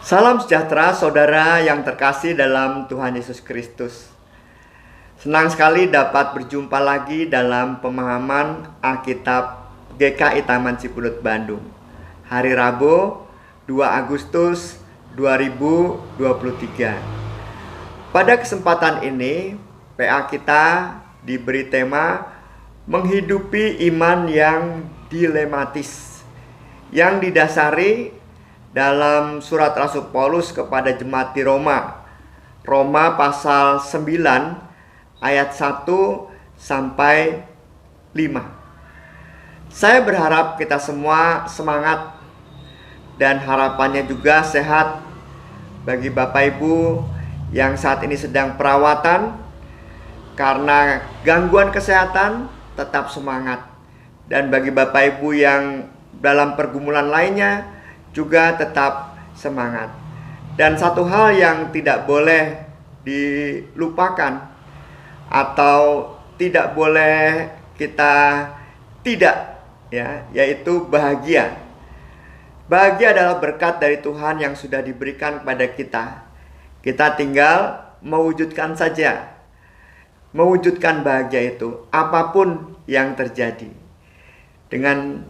Salam sejahtera saudara yang terkasih dalam Tuhan Yesus Kristus. Senang sekali dapat berjumpa lagi dalam pemahaman Alkitab GKI Taman Cipulut Bandung. Hari Rabu 2 Agustus 2023. Pada kesempatan ini PA kita diberi tema menghidupi iman yang dilematis, yang didasari dalam surat Rasul Paulus kepada jemaat di Roma. Roma pasal 9 ayat 1 sampai 5. Saya berharap kita semua semangat dan harapannya juga sehat bagi Bapak Ibu yang saat ini sedang perawatan. Karena gangguan kesehatan, tetap semangat. Dan bagi Bapak Ibu yang dalam pergumulan lainnya, juga tetap semangat. Dan satu hal yang tidak boleh dilupakan atau tidak boleh kita yaitu bahagia. Bahagia adalah berkat dari Tuhan yang sudah diberikan kepada kita. Kita tinggal mewujudkan saja. Mewujudkan bahagia itu apapun yang terjadi. Dengan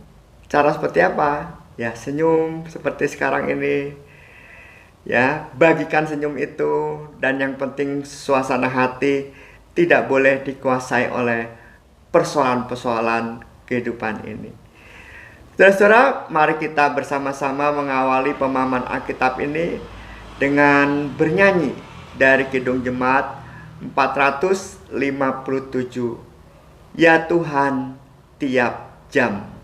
cara seperti apa? Ya, senyum seperti sekarang ini. Ya, bagikan senyum itu. Dan yang penting suasana hati tidak boleh dikuasai oleh persoalan-persoalan kehidupan ini. Saudara-saudara, mari kita bersama-sama mengawali pemahaman Alkitab ini dengan bernyanyi dari Kidung Jemaat 457. Ya Tuhan, tiap jam.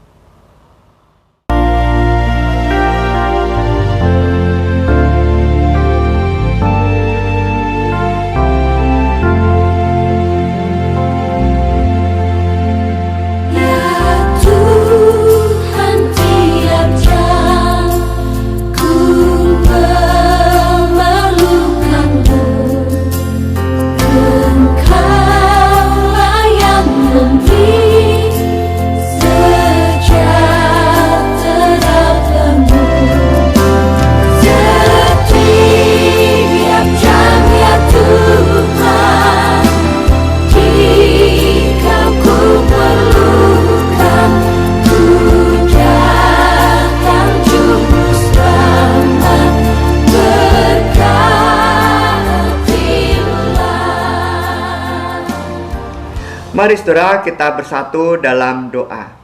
Mari saudara kita bersatu dalam doa.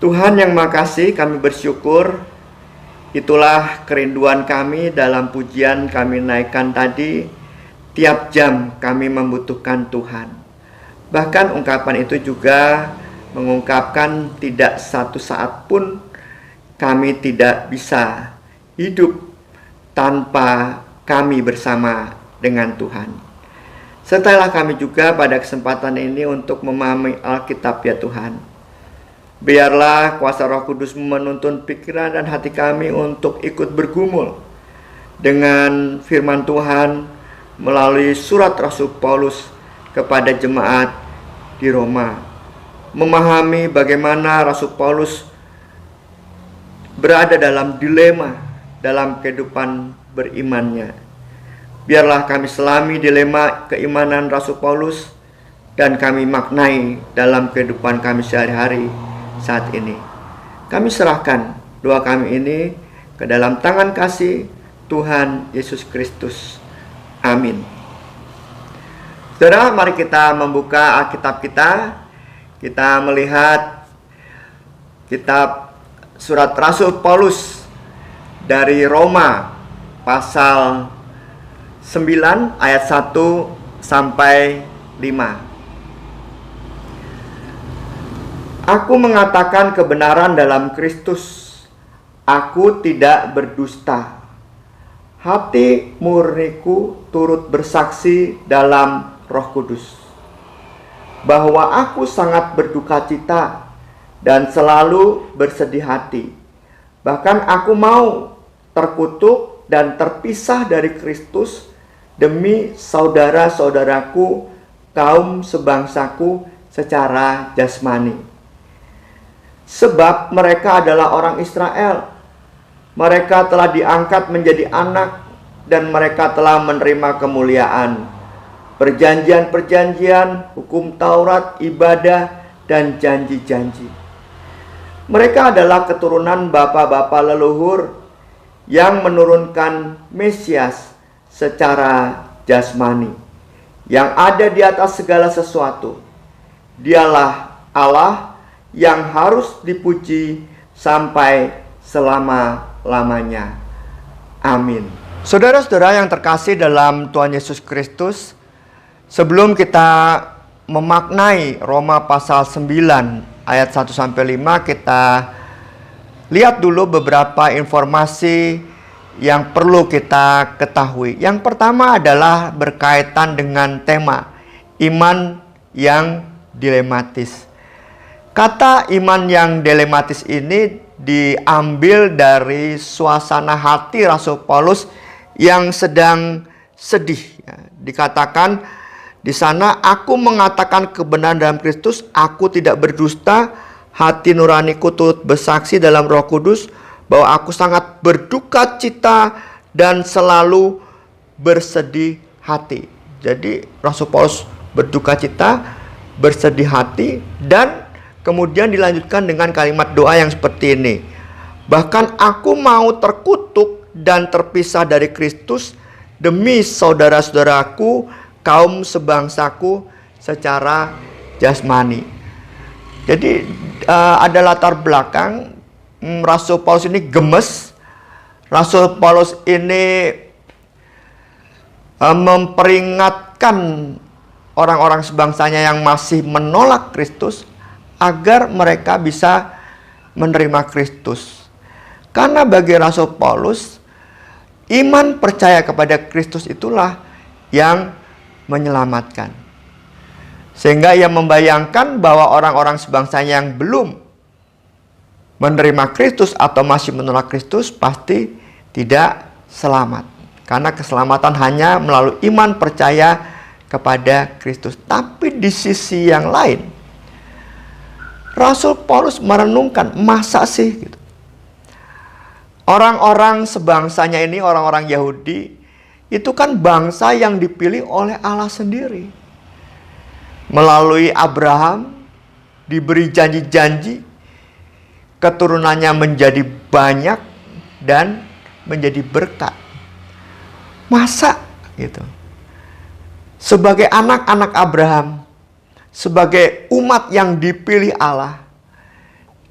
Tuhan yang makasih, kami bersyukur. Itulah kerinduan kami dalam pujian kami naikkan tadi. Tiap jam kami membutuhkan Tuhan. Bahkan ungkapan itu juga mengungkapkan tidak satu saat pun kami tidak bisa hidup tanpa kami bersama dengan Tuhan. Sertailah kami juga pada kesempatan ini untuk memahami Alkitab ya Tuhan. Biarlah kuasa Roh Kudus menuntun pikiran dan hati kami untuk ikut bergumul dengan firman Tuhan melalui surat Rasul Paulus kepada jemaat di Roma. Memahami bagaimana Rasul Paulus berada dalam dilema dalam kehidupan berimannya. Biarlah kami selami dilema keimanan Rasul Paulus dan kami maknai dalam kehidupan kami sehari-hari saat ini. Kami serahkan doa kami ini ke dalam tangan kasih Tuhan Yesus Kristus. Amin. Saudara, mari kita membuka Alkitab kita. Kita melihat kitab surat Rasul Paulus dari Roma pasal 9 ayat 1 sampai 5. Aku mengatakan kebenaran dalam Kristus. Aku tidak berdusta. Hati murniku turut bersaksi dalam Roh Kudus bahwa aku sangat berduka cita dan selalu bersedih hati. Bahkan aku mau terkutuk dan terpisah dari Kristus demi saudara-saudaraku kaum sebangsaku secara jasmani. Sebab mereka adalah orang Israel, Mereka telah diangkat menjadi anak dan mereka telah menerima kemuliaan. Perjanjian-perjanjian, hukum Taurat, ibadah, dan janji-janji. Mereka adalah keturunan bapa-bapa leluhur yang menurunkan Mesias secara jasmani, yang ada di atas segala sesuatu. Dialah Allah yang harus dipuji sampai selama-lamanya. Amin. Saudara-saudara yang terkasih dalam Tuhan Yesus Kristus, sebelum kita memaknai Roma pasal 9 ayat 1-5, kita lihat dulu beberapa informasi yang perlu kita ketahui. Yang pertama adalah berkaitan dengan tema iman yang dilematis. Kata iman yang dilematis ini diambil dari suasana hati Rasul Paulus yang sedang sedih. Dikatakan di sana, aku mengatakan kebenaran dalam Kristus, aku tidak berdusta, hati nuraniku turut bersaksi dalam Roh Kudus bahwa aku sangat berduka cita dan selalu bersedih hati. Jadi Rasul Paulus berduka cita, bersedih hati, dan kemudian dilanjutkan dengan kalimat doa yang seperti ini. Bahkan aku mau terkutuk dan terpisah dari Kristus demi saudara-saudaraku, kaum sebangsaku secara jasmani. Jadi ada latar belakang. Rasul Paulus ini gemes. Rasul Paulus ini memperingatkan orang-orang sebangsanya yang masih menolak Kristus agar mereka bisa menerima Kristus. Karena bagi Rasul Paulus, iman percaya kepada Kristus itulah yang menyelamatkan. Sehingga ia membayangkan bahwa orang-orang sebangsanya yang belum menerima Kristus atau masih menolak Kristus pasti tidak selamat. Karena keselamatan hanya melalui iman percaya kepada Kristus. Tapi di sisi yang lain, Rasul Paulus merenungkan, masa sih gitu, orang-orang sebangsanya ini, orang-orang Yahudi, itu kan bangsa yang dipilih oleh Allah sendiri. Melalui Abraham, diberi janji-janji, keturunannya menjadi banyak dan menjadi berkat. Masa gitu, sebagai anak-anak Abraham, sebagai umat yang dipilih Allah,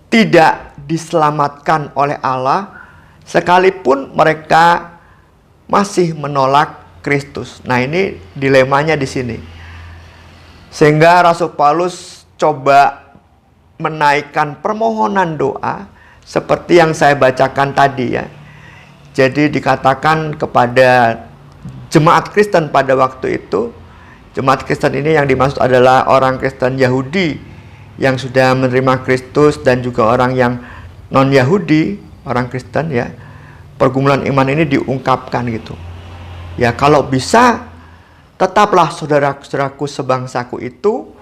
tidak diselamatkan oleh Allah, sekalipun mereka masih menolak Kristus. Nah, ini dilemanya di sini. Sehingga Rasul Paulus coba menaikkan permohonan doa seperti yang saya bacakan tadi ya. Jadi dikatakan kepada jemaat Kristen pada waktu itu, jemaat Kristen ini yang dimaksud adalah orang Kristen Yahudi yang sudah menerima Kristus dan juga orang yang non-Yahudi, orang Kristen ya. Pergumulan iman ini diungkapkan gitu. Ya, kalau bisa tetaplah saudara-saudaraku sebangsaku itu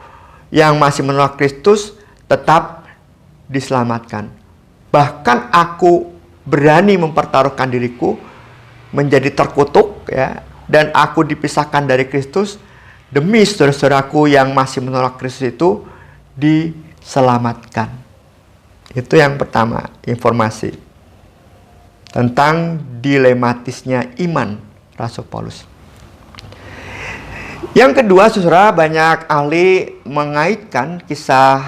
yang masih menolak Kristus tetap diselamatkan. Bahkan aku berani mempertaruhkan diriku menjadi terkutuk ya, dan aku dipisahkan dari Kristus demi saudara-saudaraku yang masih menolak Kristus itu diselamatkan. Itu yang pertama, informasi tentang dilematisnya iman Rasul Paulus. Yang kedua, saudara, banyak ahli mengaitkan kisah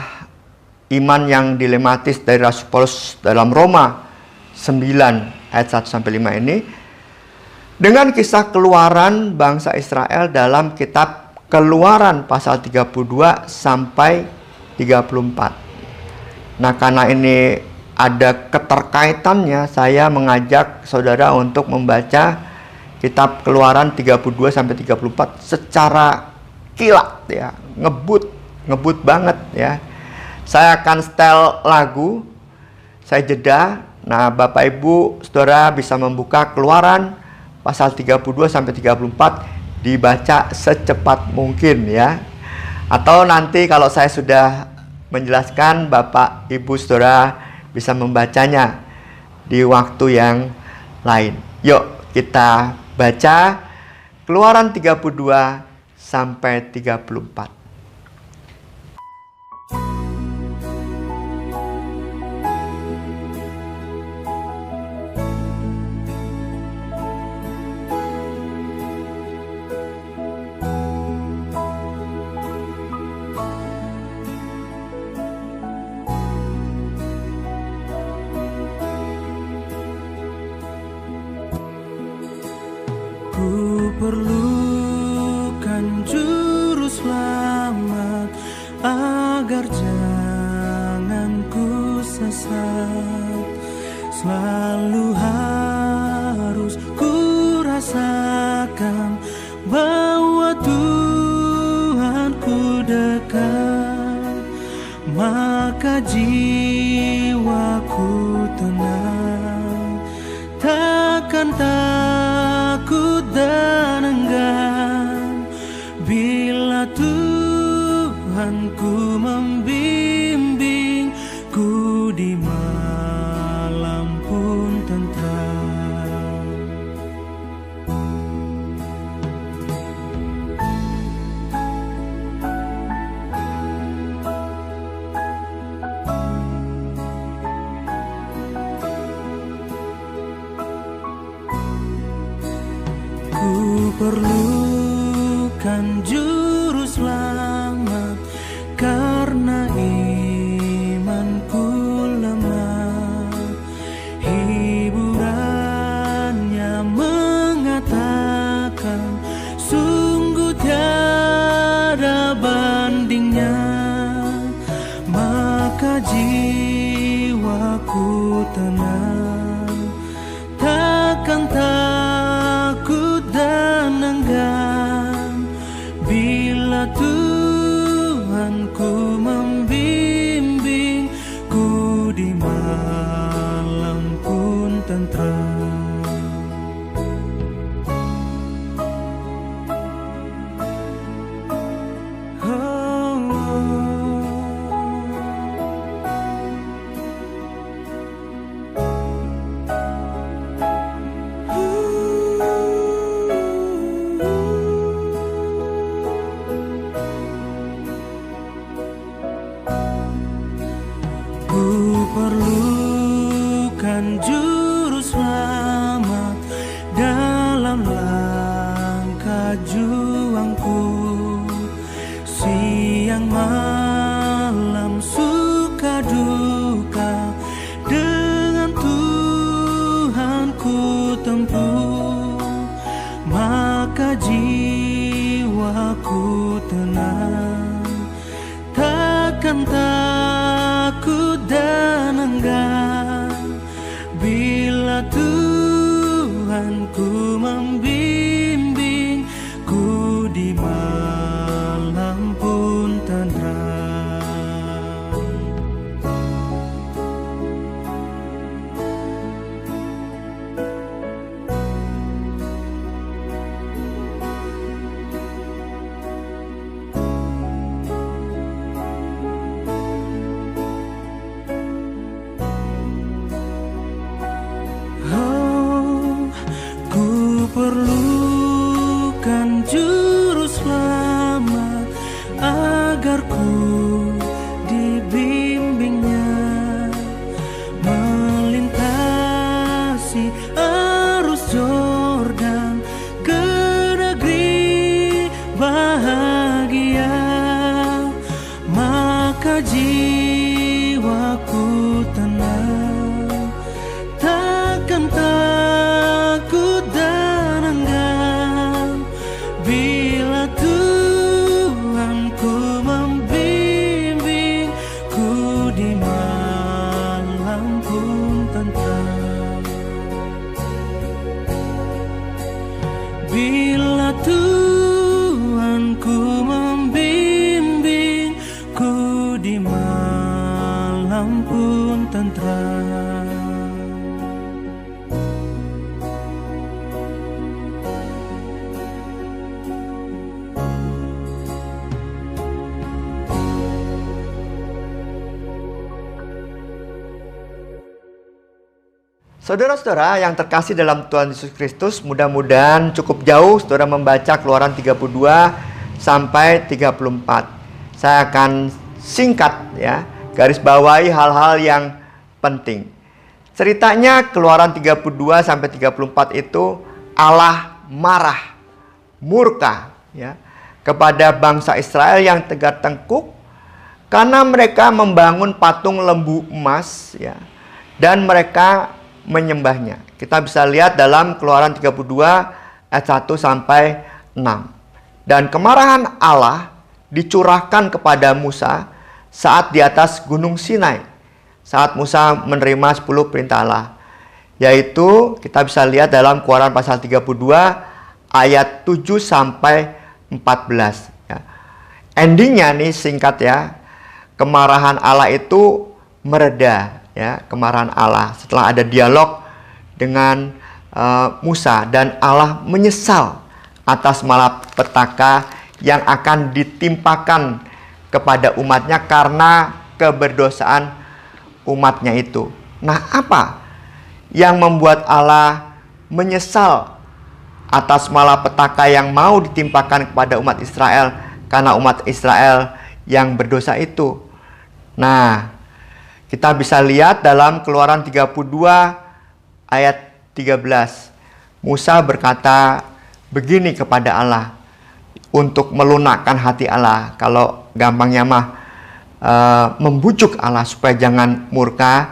iman yang dilematis dari Rasul Paulus dalam Roma 9 ayat 1-5 ini dengan kisah keluaran bangsa Israel dalam kitab Keluaran pasal 32 sampai 34. Nah, karena ini ada keterkaitannya, saya mengajak saudara untuk membaca kitab Keluaran 32 sampai 34 secara kilat ya, ngebut banget ya. Saya akan setel lagu, saya jeda. Nah, Bapak Ibu Saudara bisa membuka Keluaran pasal 32 sampai 34, dibaca secepat mungkin ya. Atau nanti kalau saya sudah menjelaskan, Bapak Ibu Saudara bisa membacanya. di waktu yang lain. Yuk kita baca Keluaran 32 sampai 34. Ku perlukan juru selamat agar jangan ku sesat. Selalu harus ku rasakan bahwa Tuhanku dekat, maka jiwaku tenang, takkan takut dan enggan bila Tuhanku membimbingku di malam pun tentram. Ku perlukan juru selamat karena imanku lemah. Hiburannya mengatakan sungguh tiada bandingnya, maka jiwaku tenang, takkan takut dan enggan bila Tuhanku membimbingku di malam pun tentram. Ku perlukan juru selamat dalam langkah juangku. Siang malam suka duka dengan Tuhan ku tempuh, maka jiwaku tenang, takkan takut dan enggan bila Tuhanku membimbingku di malam pun tentram. Ku perlukan juru selamat agar ku dibimbingnya melintasi arus Yordan ke negeri bahagia, maka jiwaku tenang, takkan takut dan enggan bila Tuhanku membimbingku di malam pun tentram. Bila Tuhanku membimbingku di malam pun tentram. Saudara-saudara yang terkasih dalam Tuhan Yesus Kristus, mudah-mudahan cukup jauh saudara membaca Keluaran 32 sampai 34. Saya akan singkat ya, garis bawahi hal-hal yang penting. Ceritanya Keluaran 32 sampai 34 itu Allah marah, murka ya kepada bangsa Israel yang tegak tengkuk karena mereka membangun patung lembu emas ya, dan mereka menyembahnya. Kita bisa lihat dalam Keluaran 32 ayat 1 sampai 6. Dan kemarahan Allah dicurahkan kepada Musa saat di atas Gunung Sinai, saat Musa menerima 10 perintah Allah. Yaitu kita bisa lihat dalam Keluaran pasal 32 ayat 7 sampai 14 ya. Endingnya nih singkat ya, kemarahan Allah itu mereda ya, kemarahan Allah setelah ada dialog dengan Musa, dan Allah menyesal atas malapetaka yang akan ditimpakan kepada umatnya karena keberdosaan umatnya itu. Nah, apa yang membuat Allah menyesal atas malapetaka yang mau ditimpakan kepada umat Israel karena umat Israel yang berdosa itu? Nah, kita bisa lihat dalam Keluaran 32 ayat 13. Musa berkata begini kepada Allah untuk melunakkan hati Allah. Kalau gampangnya mah membujuk Allah supaya jangan murka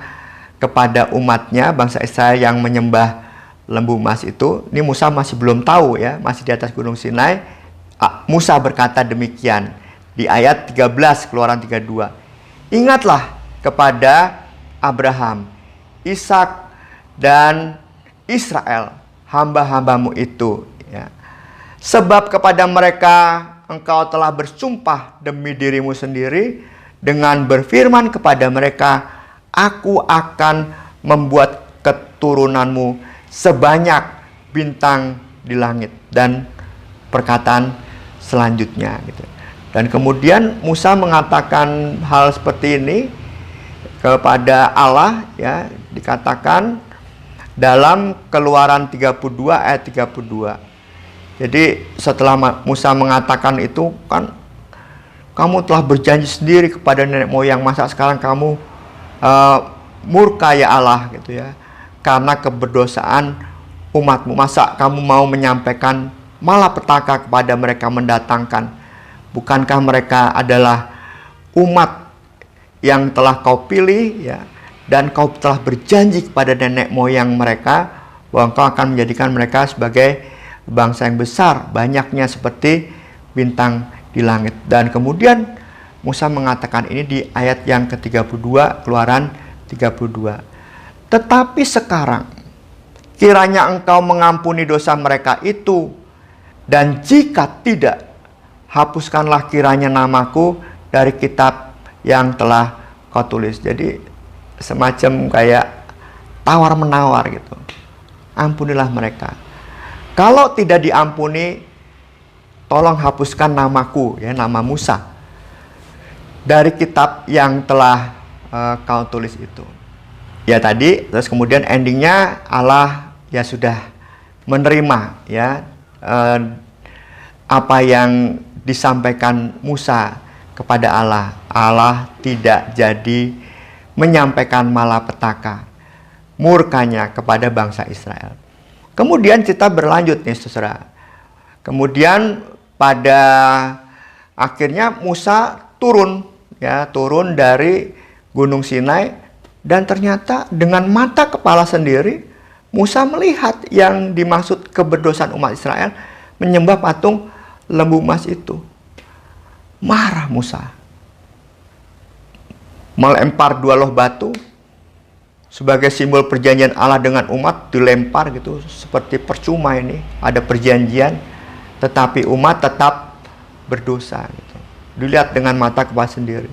kepada umatnya, bangsa Israel yang menyembah lembu emas itu. Ini Musa masih belum tahu ya, masih di atas Gunung Sinai. Musa berkata demikian di ayat 13 Keluaran 32. Ingatlah kepada Abraham, Ishak, dan Israel, hamba-hambamu itu ya. Sebab kepada mereka engkau telah bersumpah demi dirimu sendiri dengan berfirman kepada mereka, aku akan membuat keturunanmu sebanyak bintang di langit. Dan perkataan selanjutnya gitu. Dan kemudian Musa mengatakan hal seperti ini kepada Allah ya, dikatakan dalam Keluaran 32 ayat 32. Jadi setelah Musa mengatakan itu kan, kamu telah berjanji sendiri kepada nenek moyang, masa sekarang kamu murka ya Allah gitu ya, karena keberdosaan umatmu. Masa kamu mau menyampaikan malapetaka kepada mereka mendatangkan? Bukankah mereka adalah umat yang telah kau pilih ya, dan kau telah berjanji kepada nenek moyang mereka bahwa kau akan menjadikan mereka sebagai bangsa yang besar, banyaknya seperti bintang di langit. Dan kemudian Musa mengatakan ini di ayat yang ke-32 Keluaran 32. Tetapi sekarang kiranya engkau mengampuni dosa mereka itu, dan jika tidak, hapuskanlah kiranya namaku dari kitab yang telah kau tulis. Jadi semacam kayak tawar-menawar gitu. Ampunilah mereka. Kalau tidak diampuni, tolong hapuskan namaku ya, nama Musa dari kitab yang telah kau tulis itu. Ya tadi, terus kemudian endingnya Allah ya sudah menerima ya apa yang disampaikan Musa kepada Allah. Allah tidak jadi menyampaikan malapetaka, murkanya kepada bangsa Israel. Kemudian kita berlanjut nih saudara. Kemudian pada akhirnya Musa turun dari Gunung Sinai, dan ternyata dengan mata kepala sendiri Musa melihat yang dimaksud keberdosaan umat Israel menyembah patung lembu emas itu. Marah Musa, melempar 2 loh batu sebagai simbol perjanjian Allah dengan umat, dilempar gitu, seperti percuma ini ada perjanjian tetapi umat tetap berdosa gitu. Dilihat dengan mata kepala sendiri.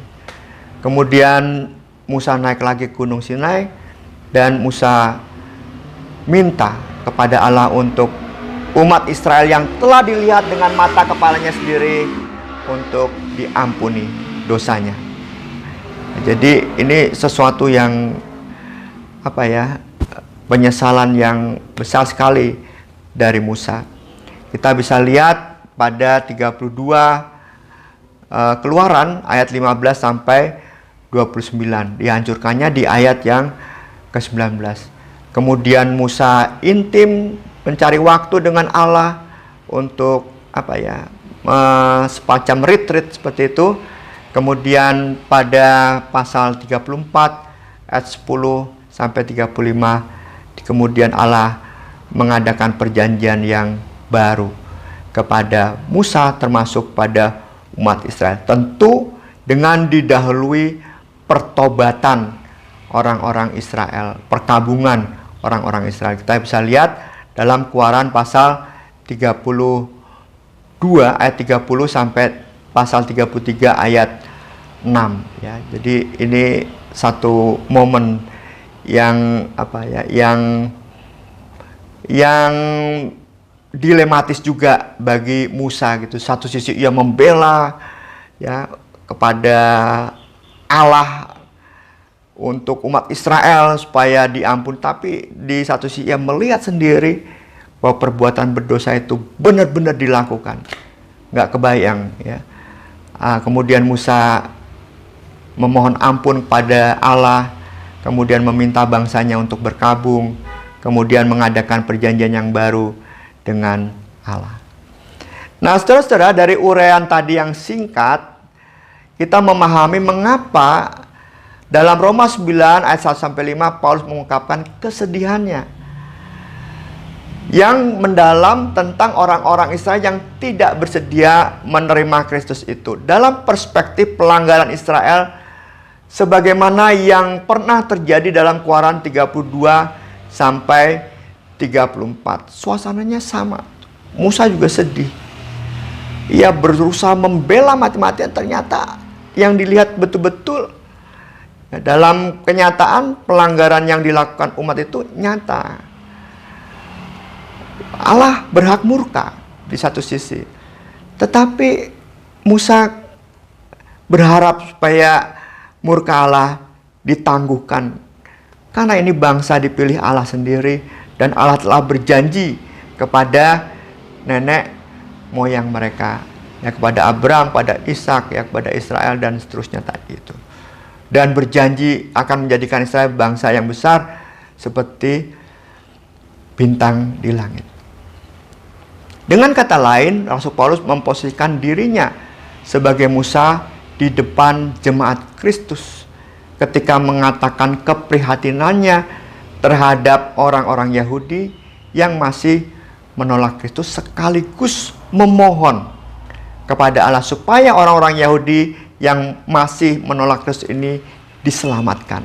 Kemudian Musa naik lagi ke Gunung Sinai, dan Musa minta kepada Allah untuk umat Israel yang telah dilihat dengan mata kepalanya sendiri untuk diampuni dosanya. Jadi ini sesuatu yang penyesalan yang besar sekali dari Musa. Kita bisa lihat pada 32 Keluaran ayat 15 sampai 29. Dihancurkannya di ayat yang ke-19. Kemudian Musa intim mencari waktu dengan Allah untuk semacam retreat seperti itu. Kemudian pada pasal 34 ayat 10 sampai 35, kemudian Allah mengadakan perjanjian yang baru kepada Musa termasuk pada umat Israel. Tentu dengan didahului pertobatan orang-orang Israel, perkabungan orang-orang Israel. Kita bisa lihat dalam Keluaran pasal 32 ayat 30 sampai pasal 33 ayat 6 ya. Jadi ini satu momen yang yang dilematis juga bagi Musa gitu. Satu sisi ia membela ya kepada Allah untuk umat Israel supaya diampun, tapi di satu sisi ia melihat sendiri bahwa perbuatan berdosa itu benar-benar dilakukan, nggak kebayang ya. Kemudian Musa memohon ampun pada Allah, kemudian meminta bangsanya untuk berkabung, kemudian mengadakan perjanjian yang baru dengan Allah. Nah, saudara-saudara, dari uraian tadi yang singkat, kita memahami mengapa dalam Roma 9 ayat 1-5 Paulus mengungkapkan kesedihannya yang mendalam tentang orang-orang Israel yang tidak bersedia menerima Kristus itu. Dalam perspektif pelanggaran Israel sebagaimana yang pernah terjadi dalam Keluaran 32 sampai 34. Suasananya sama. Musa juga sedih. Ia berusaha membela mati-matian, ternyata yang dilihat betul-betul dalam kenyataan pelanggaran yang dilakukan umat itu nyata. Allah berhak murka di satu sisi, tetapi Musa berharap supaya murka Allah ditangguhkan, karena ini bangsa dipilih Allah sendiri dan Allah telah berjanji kepada nenek moyang mereka, ya, kepada Abraham, pada Ishak, ya, kepada Israel dan seterusnya tadi itu, dan berjanji akan menjadikan Israel bangsa yang besar seperti bintang di langit. Dengan kata lain, Rasul Paulus memposisikan dirinya sebagai Musa di depan jemaat Kristus ketika mengatakan keprihatinannya terhadap orang-orang Yahudi yang masih menolak Kristus, sekaligus memohon kepada Allah supaya orang-orang Yahudi yang masih menolak Kristus ini diselamatkan,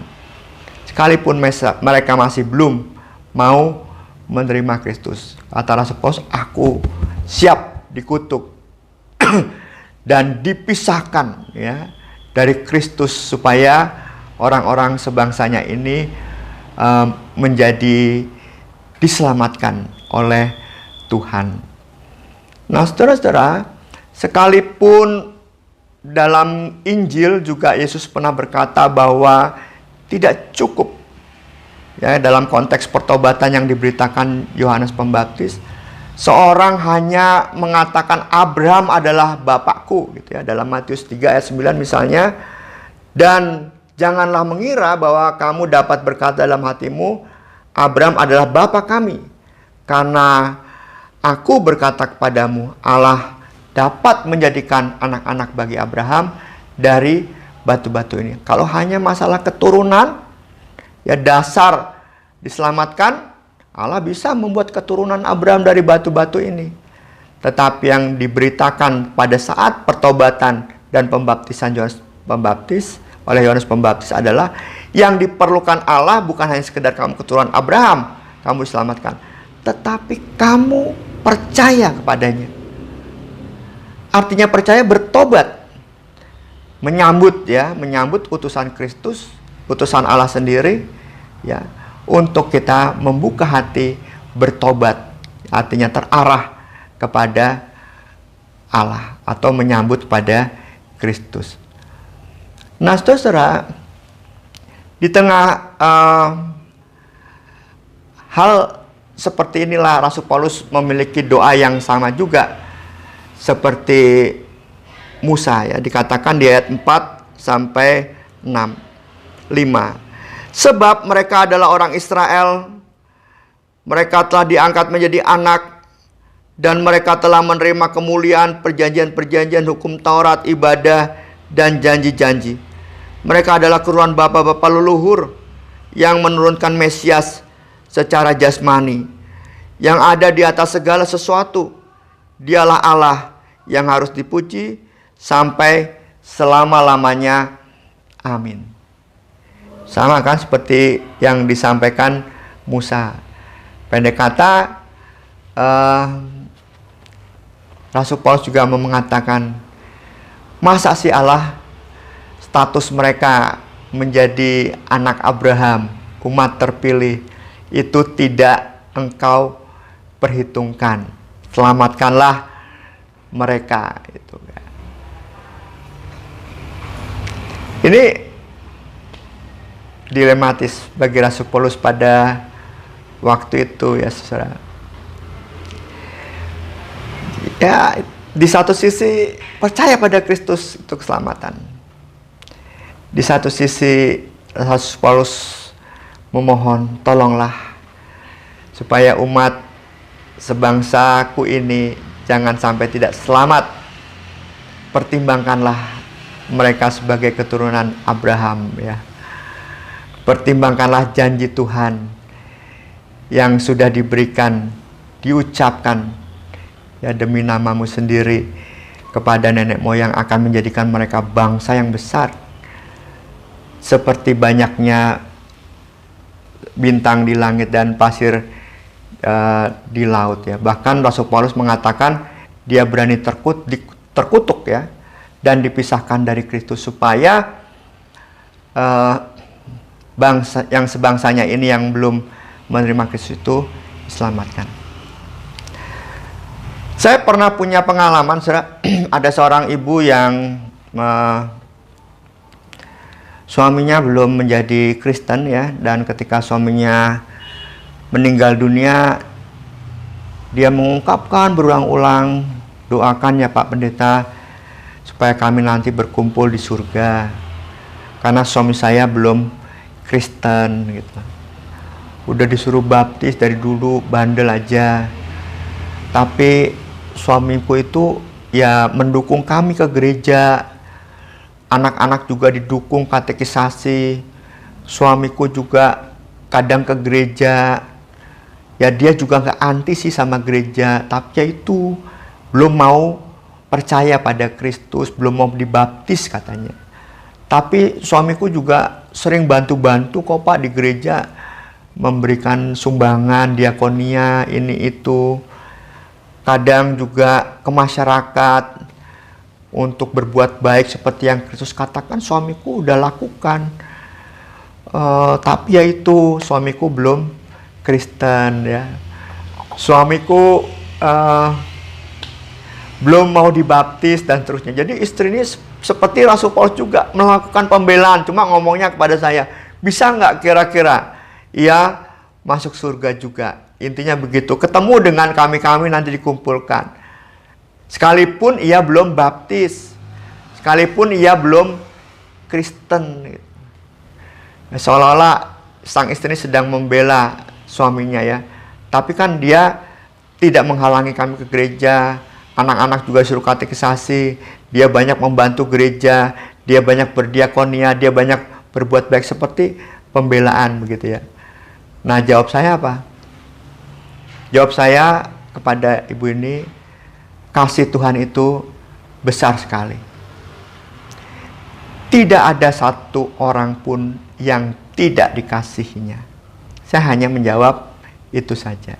sekalipun mereka masih belum mau menerima Kristus. Kata Rasul Paulus, aku siap dikutuk dan dipisahkan ya dari Kristus supaya orang-orang sebangsanya ini menjadi diselamatkan oleh Tuhan. Nah, saudara-saudara, sekalipun dalam Injil juga Yesus pernah berkata bahwa tidak cukup ya, dalam konteks pertobatan yang diberitakan Yohanes Pembaptis, seorang hanya mengatakan Abraham adalah bapakku gitu ya, dalam Matius 3 ayat 9 misalnya, dan janganlah mengira bahwa kamu dapat berkata dalam hatimu, Abraham adalah bapa kami, karena aku berkata kepadamu, Allah dapat menjadikan anak-anak bagi Abraham dari batu-batu ini. Kalau hanya masalah keturunan, ya dasar diselamatkan, Allah bisa membuat keturunan Abraham dari batu-batu ini. Tetapi yang diberitakan pada saat pertobatan dan pembaptisan Yohanes Pembaptis oleh Yohanes Pembaptis adalah yang diperlukan Allah bukan hanya sekedar kamu keturunan Abraham, kamu diselamatkan, tetapi kamu percaya kepadanya. Artinya percaya, bertobat, menyambut utusan Kristus, utusan Allah sendiri ya, untuk kita membuka hati bertobat, artinya terarah kepada Allah atau menyambut pada Kristus. Nah, saudara, di tengah Hal seperti inilah Rasul Paulus memiliki doa yang sama juga seperti Musa, ya, dikatakan di ayat 4 sampai 6. 5. Sebab mereka adalah orang Israel, mereka telah diangkat menjadi anak, dan mereka telah menerima kemuliaan perjanjian-perjanjian hukum Taurat, ibadah, dan janji-janji. Mereka adalah keturunan bapa-bapa leluhur yang menurunkan Mesias secara jasmani, yang ada di atas segala sesuatu. Dialah Allah yang harus dipuji sampai selama-lamanya. Amin. Sama kan seperti yang disampaikan Musa. Pendek kata, Rasul Paulus juga mengatakan, masa sih Allah status mereka menjadi anak Abraham, umat terpilih, itu tidak engkau perhitungkan. Selamatkanlah mereka. Ini dilematis bagi Rasul Paulus pada waktu itu, ya saudara. Ya, di satu sisi percaya pada Kristus itu keselamatan. Di satu sisi Rasul Paulus memohon, tolonglah supaya umat sebangsaku ini jangan sampai tidak selamat. Pertimbangkanlah mereka sebagai keturunan Abraham, ya. Pertimbangkanlah janji Tuhan yang sudah diberikan, diucapkan, ya, demi namamu sendiri kepada nenek moyang, akan menjadikan mereka bangsa yang besar, seperti banyaknya bintang di langit dan pasir di laut, ya. Bahkan Rasul Paulus mengatakan dia berani terkutuk, ya, dan dipisahkan dari Kristus supaya bangsa yang sebangsanya ini yang belum menerima Kristus itu diselamatkan. Saya pernah punya pengalaman, saudara. Ada seorang ibu yang suaminya belum menjadi Kristen, ya, dan ketika suaminya meninggal dunia, dia mengungkapkan berulang-ulang, doakan ya Pak Pendeta supaya kami nanti berkumpul di surga, karena suami saya belum Kristen, gitu. Udah disuruh baptis dari dulu, bandel aja. Tapi suamiku itu ya mendukung kami ke gereja. Anak-anak juga didukung katekisasi. Suamiku juga kadang ke gereja. Ya dia juga nggak anti sih sama gereja, tapi ya itu belum mau percaya pada Kristus, belum mau dibaptis katanya. Tapi suamiku juga sering bantu-bantu kok Pak di gereja, memberikan sumbangan, diakonia, ini itu. Kadang juga ke masyarakat untuk berbuat baik seperti yang Kristus katakan, suamiku udah lakukan. Tapi ya itu, suamiku belum Kristen, ya. Suamiku belum mau dibaptis dan terusnya. Jadi istri ini seperti Rasul Paulus juga melakukan pembelaan, cuma ngomongnya kepada saya, bisa nggak kira-kira ia masuk surga juga? Intinya begitu, ketemu dengan kami nanti dikumpulkan. Sekalipun ia belum baptis, sekalipun ia belum Kristen. Seolah-olah sang istri sedang membela suaminya, ya. Tapi kan dia tidak menghalangi kami ke gereja. Anak-anak juga suruh katekisasi. Dia banyak membantu gereja, dia banyak berdiakonia, dia banyak berbuat baik, seperti pembelaan begitu, ya. Nah, jawab saya apa? Jawab saya kepada ibu ini, kasih Tuhan itu besar sekali. Tidak ada satu orang pun yang tidak dikasihinya. Saya hanya menjawab itu saja.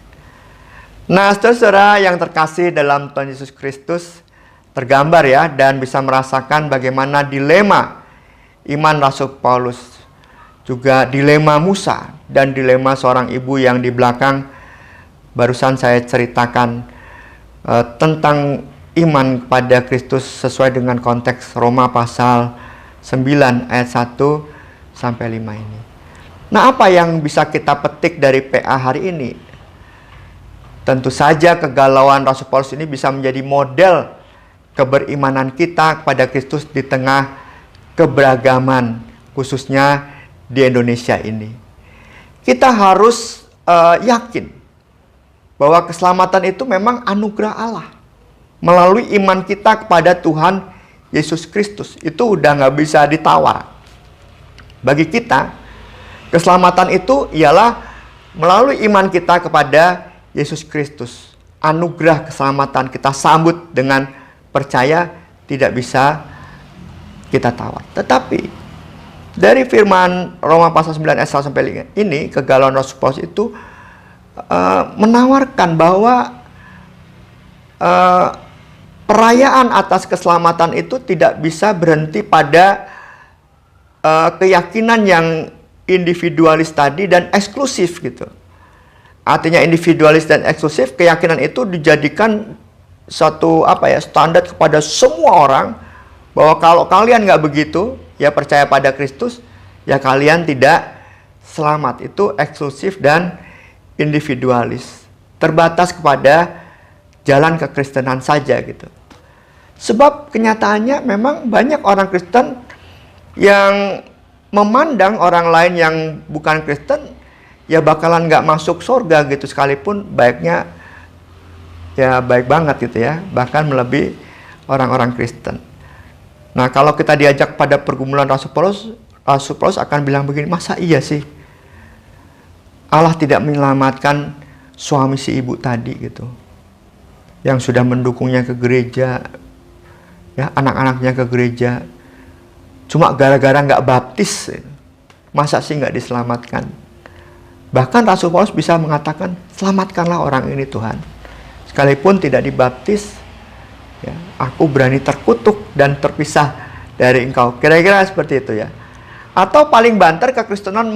Nah, saudara yang terkasih dalam Tuhan Yesus Kristus, tergambar, ya, dan bisa merasakan bagaimana dilema iman Rasul Paulus, juga dilema Musa, dan dilema seorang ibu yang di belakang barusan saya ceritakan tentang iman pada Kristus sesuai dengan konteks Roma pasal 9 ayat 1 sampai 5 ini. Nah, apa yang bisa kita petik dari PA hari ini? Tentu saja kegalauan Rasul Paulus ini bisa menjadi model keberimanan kita kepada Kristus di tengah keberagaman, khususnya di Indonesia ini. Kita harus yakin bahwa keselamatan itu memang anugerah Allah melalui iman kita kepada Tuhan Yesus Kristus. Itu udah nggak bisa ditawar. Bagi kita, keselamatan itu ialah melalui iman kita kepada Yesus Kristus. Anugerah keselamatan kita sambut dengan percaya, tidak bisa kita tawar. Tetapi dari firman Roma pasal 9 ayat 1 sampai ini, kegalauan Rasul Paulus itu menawarkan bahwa perayaan atas keselamatan itu tidak bisa berhenti pada keyakinan yang individualis tadi dan eksklusif gitu. Artinya individualis dan eksklusif, keyakinan itu dijadikan satu standar kepada semua orang, bahwa kalau kalian nggak begitu, ya percaya pada Kristus, ya kalian tidak selamat. Itu eksklusif dan individualis, terbatas kepada jalan kekristenan saja gitu. Sebab kenyataannya memang banyak orang Kristen yang memandang orang lain yang bukan Kristen ya bakalan nggak masuk surga gitu, sekalipun baiknya ya baik banget gitu ya, bahkan melebihi orang-orang Kristen. Nah, kalau kita diajak pada pergumulan Rasul Paulus akan bilang begini, masa iya sih Allah tidak menyelamatkan suami si ibu tadi gitu, yang sudah mendukungnya ke gereja, ya anak-anaknya ke gereja, cuma gara-gara nggak baptis, masa sih nggak diselamatkan? Bahkan Rasul Paulus bisa mengatakan, selamatkanlah orang ini Tuhan, sekalipun tidak dibaptis, ya, aku berani terkutuk dan terpisah dari engkau. Kira-kira seperti itu ya. Atau paling banter, kekristenan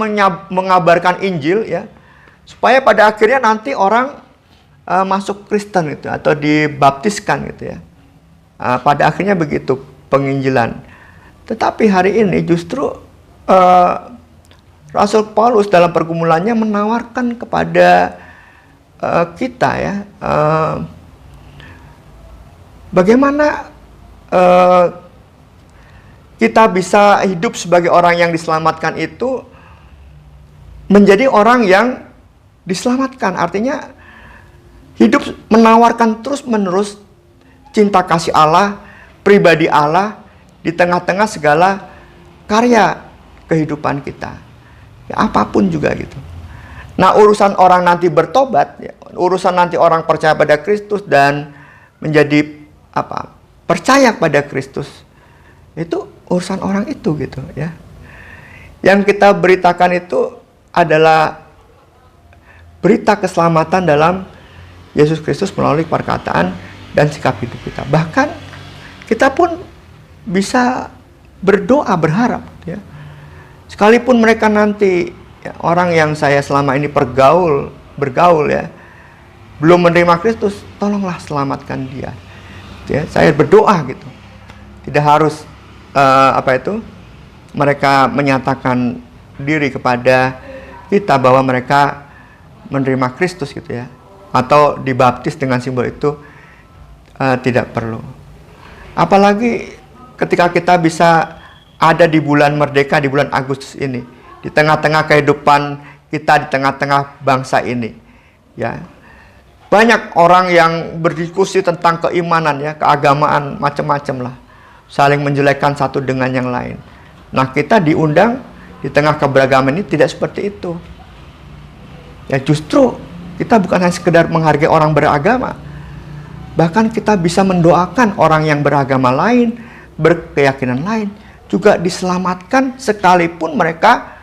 mengabarkan Injil ya, supaya pada akhirnya nanti orang masuk Kristen gitu, atau dibaptiskan gitu ya. Pada akhirnya begitu penginjilan. Tetapi hari ini justru Rasul Paulus dalam pergumulannya menawarkan kepada kita ya, bagaimana kita bisa hidup sebagai orang yang diselamatkan itu menjadi orang yang diselamatkan. Artinya hidup menawarkan terus-menerus cinta kasih Allah, pribadi Allah di tengah-tengah segala karya kehidupan kita. Ya, apapun juga gitu. Nah, urusan orang nanti bertobat, ya, urusan nanti orang percaya pada Kristus dan menjadi percaya pada Kristus, itu urusan orang itu gitu ya. Yang kita beritakan itu adalah berita keselamatan dalam Yesus Kristus melalui perkataan dan sikap hidup kita. Bahkan kita pun bisa berdoa berharap ya. Sekalipun mereka nanti ya, orang yang saya selama ini bergaul ya, belum menerima Kristus, tolonglah selamatkan dia. Ya, saya berdoa gitu. Tidak harus mereka menyatakan diri kepada kita bahwa mereka menerima Kristus gitu ya, atau dibaptis dengan simbol itu, tidak perlu. Apalagi ketika kita bisa ada di bulan merdeka, di bulan Agustus ini, di tengah-tengah kehidupan kita, di tengah-tengah bangsa ini ya, banyak orang yang berdiskusi tentang keimanan ya, keagamaan, macam-macam lah, saling menjelekkan satu dengan yang lain. Nah, kita diundang di tengah keberagaman ini tidak seperti itu ya. Justru kita bukan hanya sekedar menghargai orang beragama, bahkan kita bisa mendoakan orang yang beragama lain, berkeyakinan lain juga diselamatkan sekalipun mereka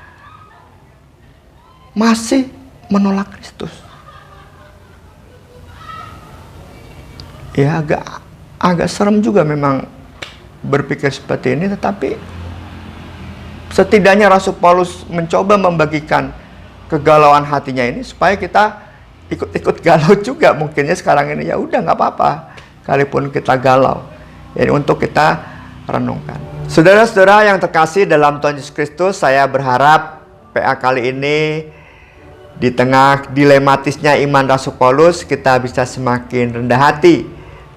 masih menolak Kristus. Ya, agak serem juga memang berpikir seperti ini, tetapi setidaknya Rasul Paulus mencoba membagikan kegalauan hatinya ini supaya kita ikut galau juga mungkinnya sekarang ini. Ya udah, nggak apa-apa sekalipun kita galau. Jadi untuk kita renungkan. Saudara-saudara yang terkasih dalam Tuhan Yesus Kristus, saya berharap PA kali ini, di tengah dilematisnya iman Rasul Paulus, kita bisa semakin rendah hati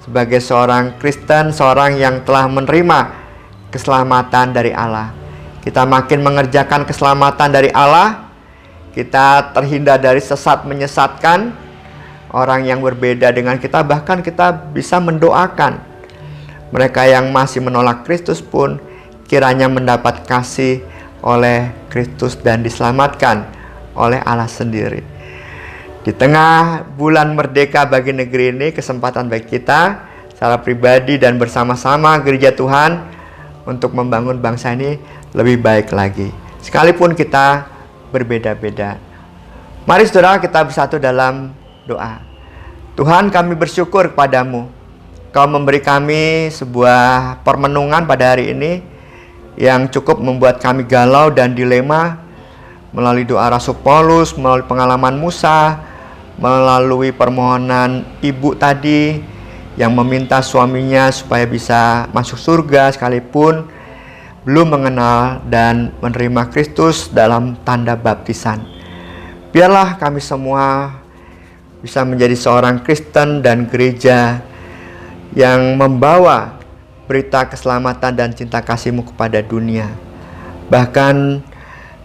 sebagai seorang Kristen, seorang yang telah menerima keselamatan dari Allah. Kita makin mengerjakan keselamatan dari Allah, kita terhindar dari sesat menyesatkan orang yang berbeda dengan kita. Bahkan kita bisa mendoakan mereka yang masih menolak Kristus pun kiranya mendapat kasih oleh Kristus dan diselamatkan oleh Allah sendiri. Di tengah bulan merdeka bagi negeri ini, kesempatan bagi kita secara pribadi dan bersama-sama gereja Tuhan untuk membangun bangsa ini lebih baik lagi, sekalipun kita berbeda-beda. Mari saudara, kita bersatu dalam doa. Tuhan, kami bersyukur kepadamu, Kau memberi kami sebuah permenungan pada hari ini yang cukup membuat kami galau dan dilema, melalui doa Rasul Paulus, melalui pengalaman Musa, melalui permohonan ibu tadi yang meminta suaminya supaya bisa masuk surga sekalipun belum mengenal dan menerima Kristus dalam tanda baptisan. Biarlah kami semua bisa menjadi seorang Kristen dan gereja yang membawa berita keselamatan dan cinta kasih-Mu kepada dunia. Bahkan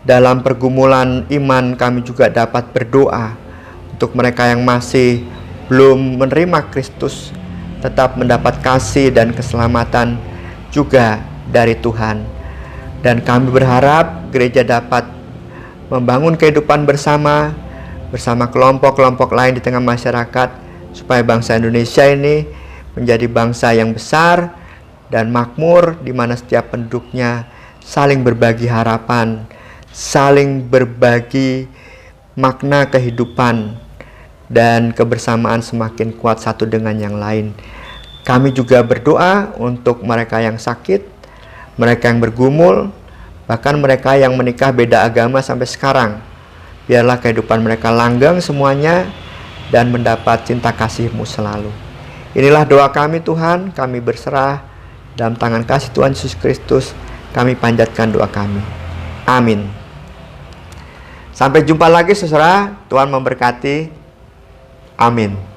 dalam pergumulan iman kami juga dapat berdoa untuk mereka yang masih belum menerima Kristus, tetap mendapat kasih dan keselamatan juga dari Tuhan. Dan kami berharap gereja dapat membangun kehidupan bersama kelompok-kelompok lain di tengah masyarakat, supaya bangsa Indonesia ini menjadi bangsa yang besar dan makmur, di mana setiap penduduknya saling berbagi harapan, saling berbagi makna kehidupan, dan kebersamaan semakin kuat satu dengan yang lain. Kami juga berdoa untuk mereka yang sakit, mereka yang bergumul, bahkan mereka yang menikah beda agama sampai sekarang. Biarlah kehidupan mereka langgeng semuanya dan mendapat cinta kasih-Mu selalu. Inilah doa kami Tuhan, kami berserah dalam tangan kasih Tuhan Yesus Kristus. Kami panjatkan doa kami. Amin. Sampai jumpa lagi saudara, Tuhan memberkati. Amin.